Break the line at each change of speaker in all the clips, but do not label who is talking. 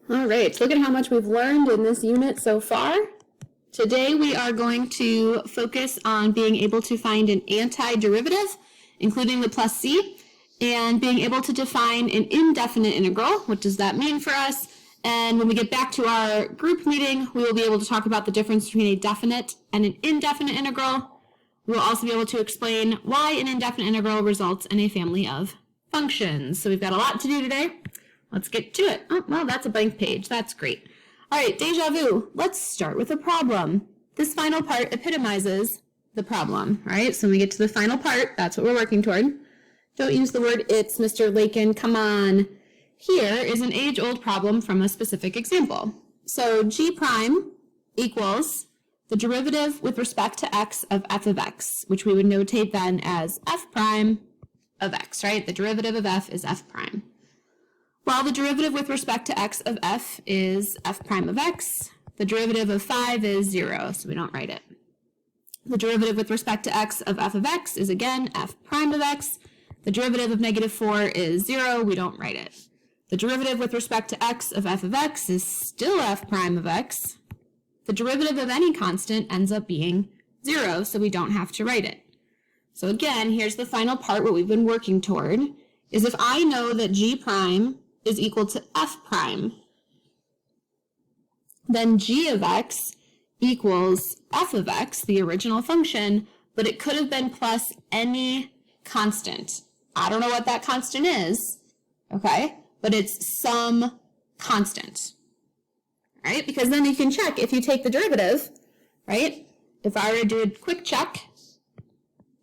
All right, look at how much we've learned in this unit so far. Today we are going to focus on being able to find an antiderivative, including the plus c, and being able to define an indefinite integral. What does that mean for us? And when we get back to our group meeting, we will be able to talk about the difference between a definite and an indefinite integral. We will also be able to explain why an indefinite integral results in a family of functions. So we've got a lot to do today. Let's get to it. Oh, well, that's a blank page. That's great. All right, déjà vu. Let's start with a problem. This final part epitomizes the problem, right? So when we get to the final part, that's what we're working toward. Don't use the word it's, Mr. Lakin. Come on. Here is an age-old problem from a specific example. So g prime equals the derivative with respect to x of f of x, which we would notate then as f prime of x, right? The derivative of f is f prime. Well, the derivative with respect to x of f is f prime of x. The derivative of 5 is 0, so we don't write it. The derivative with respect to x of x is again f prime of x. The derivative of -4 is 0, we don't write it. The derivative with respect to x of x is still f prime of x. The derivative of any constant ends up being 0, so we don't have to write it. So again, here's the final part, what we've been working toward, is if I know that g prime is equal to f prime, then g of x equals f of x, the original function, but it could have been plus any constant. I don't know what that constant is, okay? But it's some constant, right? Because then you can check if you take the derivative, right? If I were to do a quick check,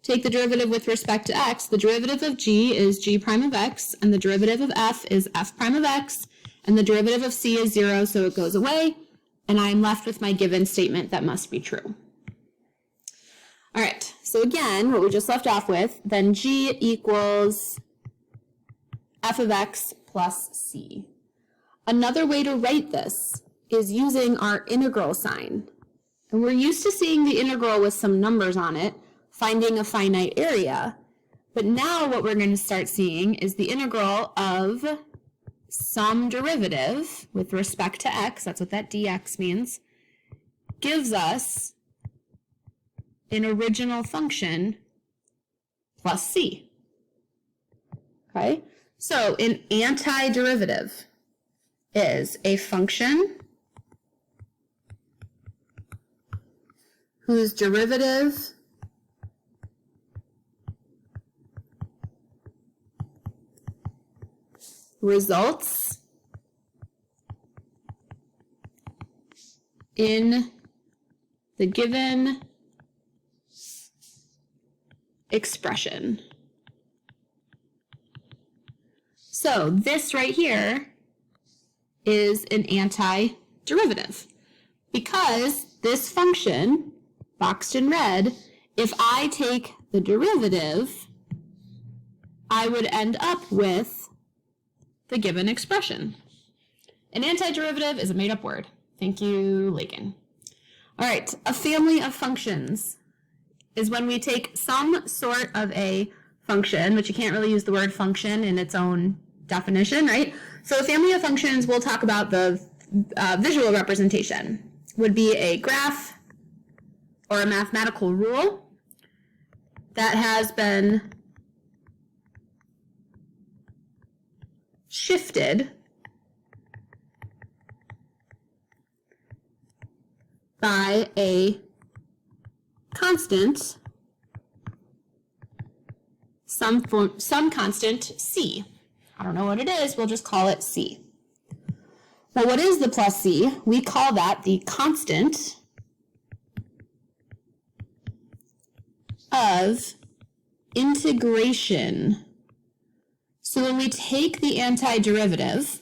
take the derivative with respect to x, the derivative of g is g prime of x, and the derivative of f is f prime of x, and the derivative of c is 0, so it goes away, and I'm left with my given statement that must be true. All right, so again, what we just left off with, then g equals f of x plus c. Another way to write this is using our integral sign. And we're used to seeing the integral with some numbers on it, finding a finite area. But now what we're going to start seeing is the integral of some derivative with respect to x, that's what that dx means, gives us an original function plus c. Okay? So an antiderivative is a function whose derivative results in the given expression. So this right here is an antiderivative because this function, boxed in red, if I take the derivative, I would end up with the given expression. An antiderivative is a made-up word. Thank you, Lakin. All right, a family of functions is when we take some sort of a function, but you can't really use the word function in its own definition, right? So a family of functions, we'll talk about the visual representation, would be a graph or a mathematical rule that has been shifted by a constant, some constant c. I don't know what it is, we'll just call it c. Now what is the plus c? We call that the constant of integration. So when we take the antiderivative,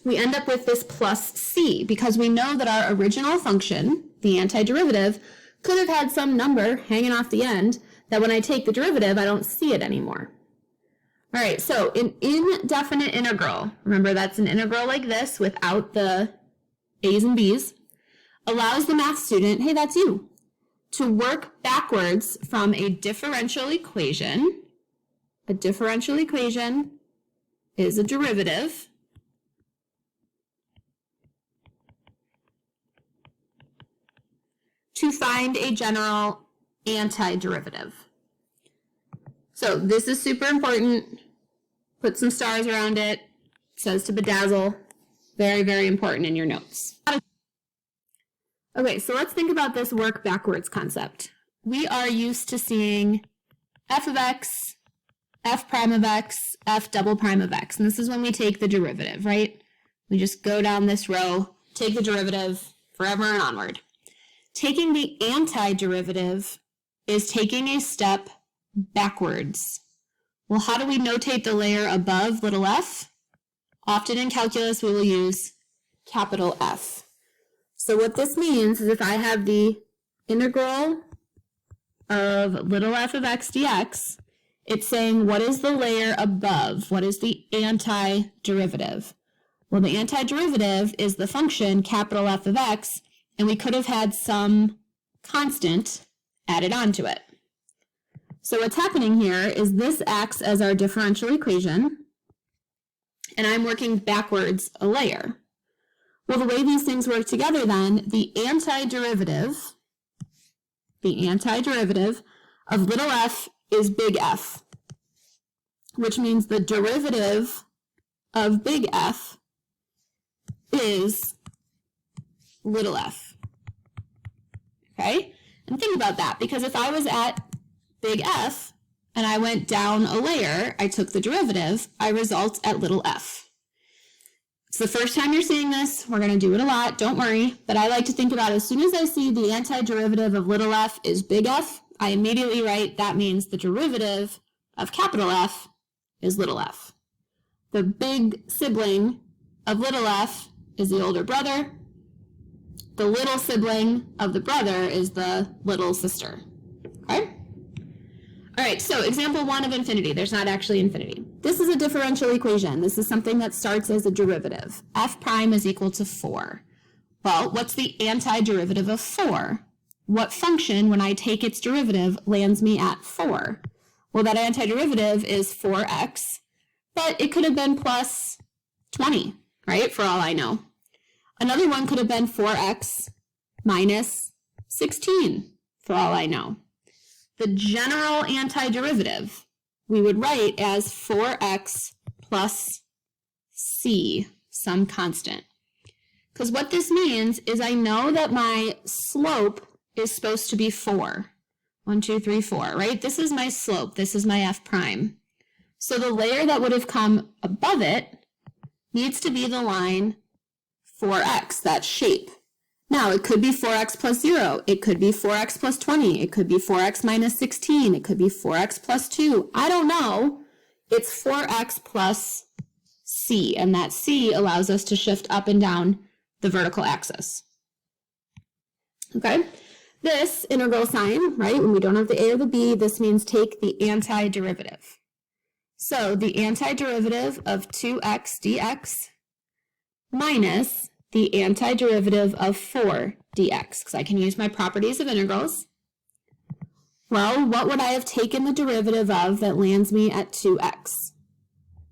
we end up with this plus c because we know that our original function, the antiderivative, could have had some number hanging off the end that when I take the derivative, I don't see it anymore. All right, so an indefinite integral, remember that's an integral like this without the a's and b's, allows the math student, hey, that's you, to work backwards from a differential equation. A differential equation is a derivative to find a general antiderivative. So this is super important. Put some stars around it. It says to bedazzle. Very, very important in your notes. Okay, so let's think about this work backwards concept. We are used to seeing f of x, f prime of x, f double prime of x. And this is when we take the derivative, right? We just go down this row, take the derivative forever and onward. Taking the antiderivative is taking a step backwards. Well, how do we notate the layer above little f? Often in calculus, we will use capital F. So what this means is if I have the integral of little f of x dx, it's saying what is the layer above? What is the antiderivative? Well, the antiderivative is the function capital F of x, and we could have had some constant added onto it. So what's happening here is this acts as our differential equation, and I'm working backwards a layer. Well, the way these things work together then, the antiderivative of little f is big F, which means the derivative of big F is little f. Okay? And think about that, because if I was at big F and I went down a layer, I took the derivative, I result at little f. It's the first time you're seeing this. We're going to do it a lot, don't worry. But I like to think about as soon as I see the antiderivative of little f is big F, I immediately write that means the derivative of capital F is little f. The big sibling of little f is the older brother. The little sibling of the brother is the little sister. Okay? All right, so example 1 of infinity. There's not actually infinity. This is a differential equation. This is something that starts as a derivative. F prime is equal to 4. Well, what's the antiderivative of 4? What function, when I take its derivative, lands me at 4? Well, that antiderivative is 4x, but it could have been plus 20, right, for all I know. Another one could have been 4x minus 16, for all I know. The general antiderivative we would write as 4x plus c, some constant. Because what this means is I know that my slope is supposed to be 4. 1, 2, 3, 4, right? This is my slope. This is my f prime. So the layer that would have come above it needs to be the line 4x, that shape. Now, it could be 4x plus 0. It could be 4x plus 20. It could be 4x minus 16. It could be 4x plus 2. I don't know. It's 4x plus c, and that c allows us to shift up and down the vertical axis. Okay? This integral sign, right, when we don't have the a or the b, this means take the antiderivative. So the antiderivative of 2x dx minus the antiderivative of 4 dx, because I can use my properties of integrals. Well, what would I have taken the derivative of that lands me at 2x?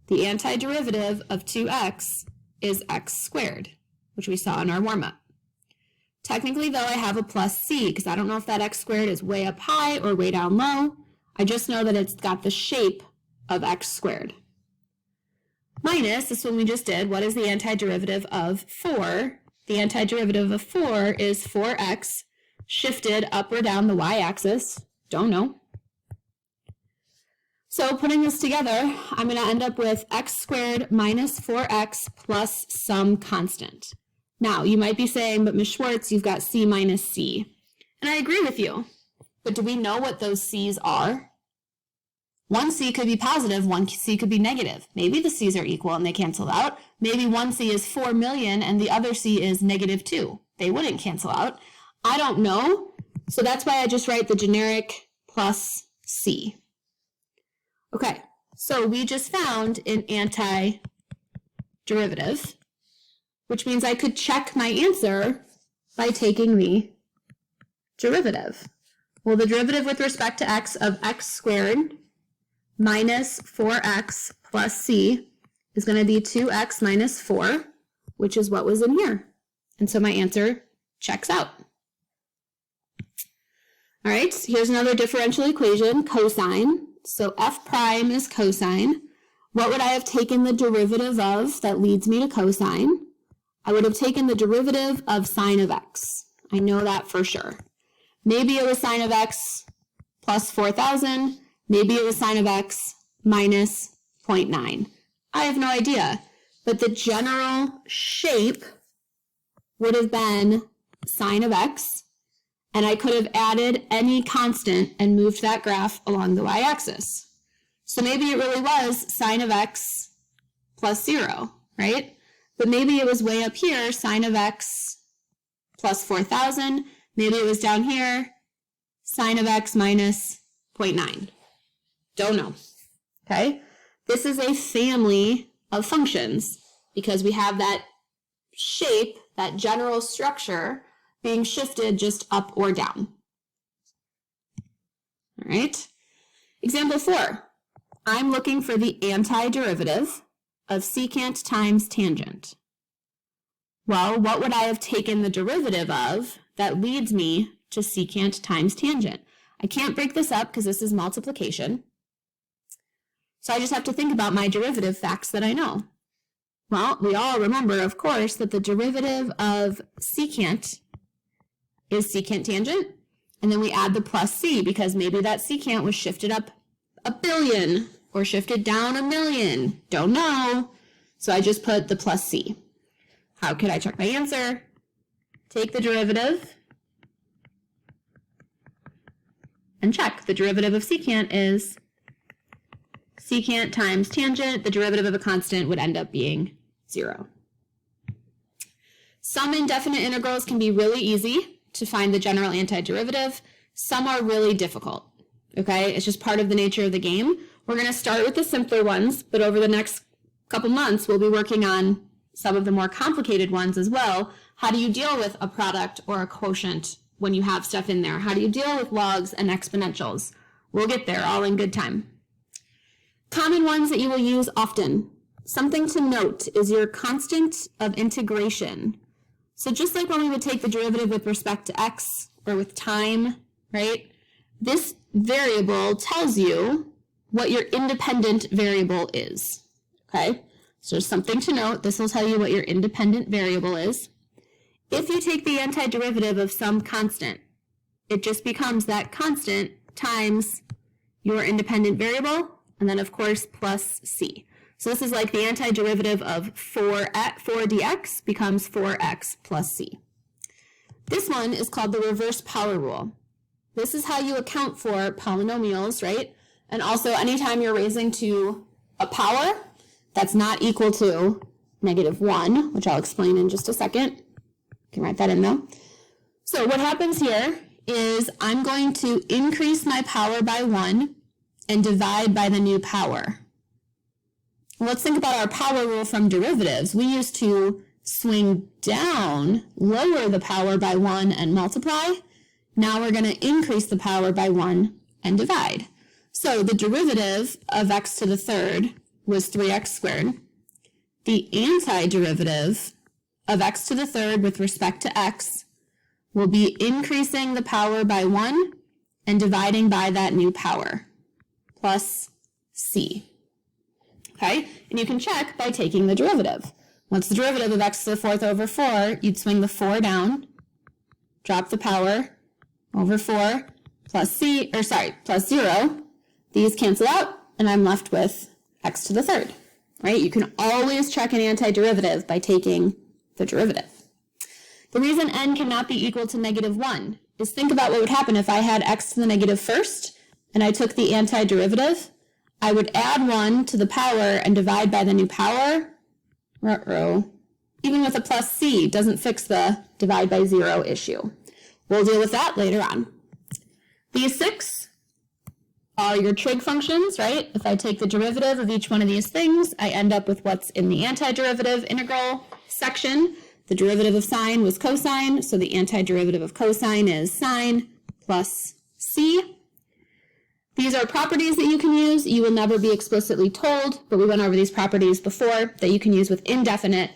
The antiderivative of 2x is x squared, which we saw in our warm-up. Technically, though, I have a plus c, because I don't know if that x squared is way up high or way down low. I just know that it's got the shape of x squared. Minus, this one we just did, what is the antiderivative of 4? The antiderivative of 4 is 4x shifted up or down the y-axis. Don't know. So putting this together, I'm going to end up with x squared minus 4x plus some constant. Now, you might be saying, but Ms. Schwartz, you've got c minus c. And I agree with you. But do we know what those c's are? One c could be positive, one c could be negative. Maybe the c's are equal and they cancel out. Maybe one c is 4 million and the other c is negative 2. They wouldn't cancel out. I don't know. So that's why I just write the generic plus c. Okay, so we just found an antiderivative, which means I could check my answer by taking the derivative. Well, the derivative with respect to x of x squared minus 4x plus c is going to be 2x minus 4, which is what was in here. And so my answer checks out. All right, here's another differential equation, cosine. So f prime is cosine. What would I have taken the derivative of that leads me to cosine? I would have taken the derivative of sine of x. I know that for sure. Maybe it was sine of x plus 4,000. Maybe it was sine of x minus 0.9. I have no idea. But the general shape would have been sine of x. And I could have added any constant and moved that graph along the y-axis. So maybe it really was sine of x plus 0, right? But maybe it was way up here, sine of x plus 4,000. Maybe it was down here, sine of x minus 0.9. Don't know, okay? This is a family of functions because we have that shape, that general structure, being shifted just up or down. All right. Example 4. I'm looking for the antiderivative of secant times tangent. Well, what would I have taken the derivative of that leads me to secant times tangent? I can't break this up because this is multiplication. So I just have to think about my derivative facts that I know. Well, we all remember, of course, that the derivative of secant is secant tangent, and then we add the plus c because maybe that secant was shifted up 1 billion or shifted down 1 million. Don't know. So I just put the plus c. How could I check my answer? Take the derivative and check. The derivative of secant is secant times tangent. The derivative of a constant would end up being 0. Some indefinite integrals can be really easy to find the general antiderivative. Some are really difficult, okay? It's just part of the nature of the game. We're going to start with the simpler ones, but over the next couple months, we'll be working on some of the more complicated ones as well. How do you deal with a product or a quotient when you have stuff in there? How do you deal with logs and exponentials? We'll get there all in good time. Common ones that you will use often. Something to note is your constant of integration. So just like when we would take the derivative with respect to x or with time, right? This variable tells you what your independent variable is, okay? So just something to note. This will tell you what your independent variable is. If you take the antiderivative of some constant, it just becomes that constant times your independent variable, and then of course plus c. So this is like the antiderivative of 4 dx becomes 4x plus c. This one is called the reverse power rule. This is how you account for polynomials, right? And also anytime you're raising to a power that's not equal to -1, which I'll explain in just a second. You can write that in though. So what happens here is I'm going to increase my power by 1 and divide by the new power. Let's think about our power rule from derivatives. We used to swing down, lower the power by 1 and multiply. Now we're going to increase the power by 1 and divide. So the derivative of x to the third was 3x squared. The antiderivative of x to the third with respect to x will be increasing the power by 1 and dividing by that new power, plus c. Okay, and you can check by taking the derivative. What's the derivative of x to the fourth over 4? You'd swing the 4 down, drop the power over 4, plus plus 0. These cancel out, and I'm left with x to the third, right? You can always check an antiderivative by taking the derivative. The reason n cannot be equal to -1 is think about what would happen if I had x to the negative first, and I took the antiderivative. I would add 1 to the power and divide by the new power. Even with a plus c, doesn't fix the divide by 0 issue. We'll deal with that later on. These 6 are your trig functions, right? If I take the derivative of each one of these things, I end up with what's in the antiderivative integral section. The derivative of sine was cosine, so the antiderivative of cosine is sine plus c. These are properties that you can use. You will never be explicitly told, but we went over these properties before that you can use with indefinite